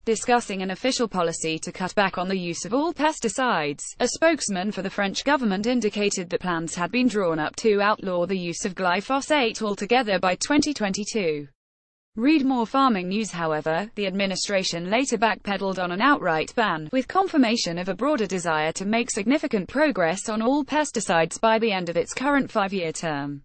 discussing an official policy to cut back on the use of all pesticides. A spokesman for the French government indicated that plans had been drawn up to outlaw the use of glyphosate altogether by 2022. Read more. Farming news. However, the administration later backpedaled on an outright ban, with confirmation of a broader desire to make significant progress on all pesticides by the end of its current 5-year term.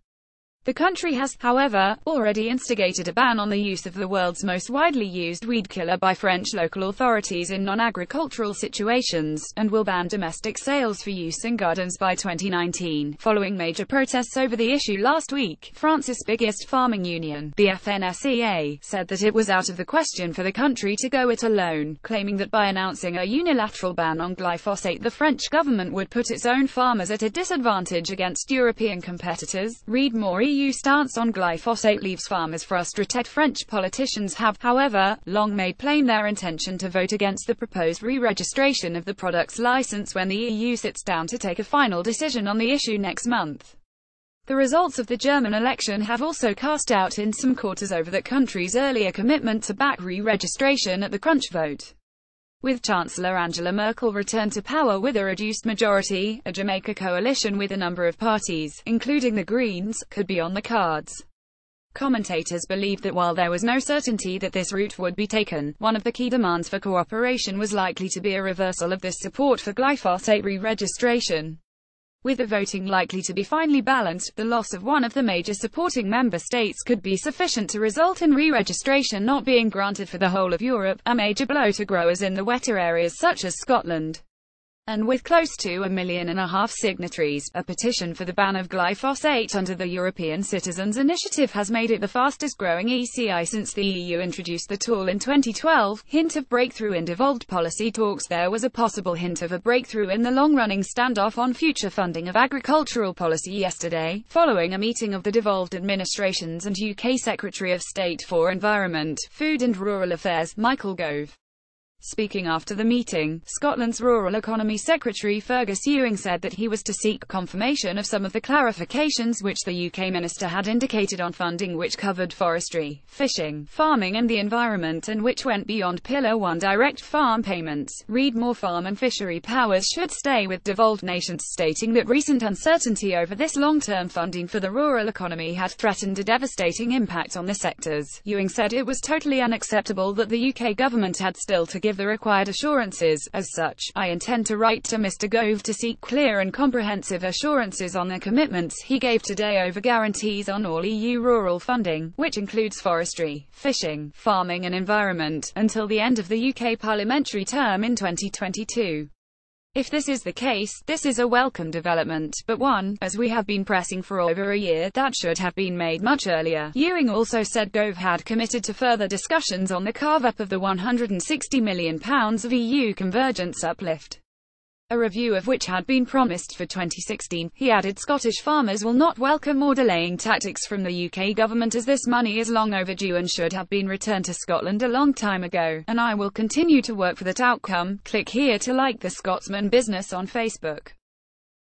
The country has, however, already instigated a ban on the use of the world's most widely used weed killer by French local authorities in non-agricultural situations, and will ban domestic sales for use in gardens by 2019. Following major protests over the issue last week, France's biggest farming union, the FNSEA, said that it was out of the question for the country to go it alone, claiming that by announcing a unilateral ban on glyphosate the French government would put its own farmers at a disadvantage against European competitors. Read more. EU stance on glyphosate leaves farmers frustrated. French politicians have, however, long made plain their intention to vote against the proposed re-registration of the product's license when the EU sits down to take a final decision on the issue next month. The results of the German election have also cast doubt in some quarters over that country's earlier commitment to back re-registration at the crunch vote. With Chancellor Angela Merkel returned to power with a reduced majority, a Jamaica coalition with a number of parties, including the Greens, could be on the cards. Commentators believe that while there was no certainty that this route would be taken, one of the key demands for cooperation was likely to be a reversal of this support for glyphosate re-registration. With the voting likely to be finely balanced, the loss of one of the major supporting member states could be sufficient to result in re-registration not being granted for the whole of Europe, a major blow to growers in the wetter areas such as Scotland. And with close to 1.5 million signatories, a petition for the ban of glyphosate under the European Citizens Initiative has made it the fastest growing ECI since the EU introduced the tool in 2012. Hint of breakthrough in devolved policy talks. There was a possible hint of a breakthrough in the long-running standoff on future funding of agricultural policy yesterday, following a meeting of the devolved administrations and UK Secretary of State for Environment, Food and Rural Affairs, Michael Gove. Speaking after the meeting, Scotland's Rural Economy Secretary Fergus Ewing said that he was to seek confirmation of some of the clarifications which the UK minister had indicated on funding which covered forestry, fishing, farming and the environment and which went beyond Pillar 1 direct farm payments. Read more. Farm and fishery powers should stay with devolved nations, stating that recent uncertainty over this long-term funding for the rural economy had threatened a devastating impact on the sectors. Ewing said it was totally unacceptable that the UK government had still to give the required assurances. As such, I intend to write to Mr. Gove to seek clear and comprehensive assurances on the commitments he gave today over guarantees on all EU rural funding, which includes forestry, fishing, farming and environment, until the end of the UK parliamentary term in 2022. If this is the case, this is a welcome development, but one, as we have been pressing for over a year, that should have been made much earlier. Ewing also said Gove had committed to further discussions on the carve-up of the £160 million of EU convergence uplift, a review of which had been promised for 2016. He added Scottish farmers will not welcome more delaying tactics from the UK government as this money is long overdue and should have been returned to Scotland a long time ago, and I will continue to work for that outcome. Click here to like the Scotsman Business on Facebook.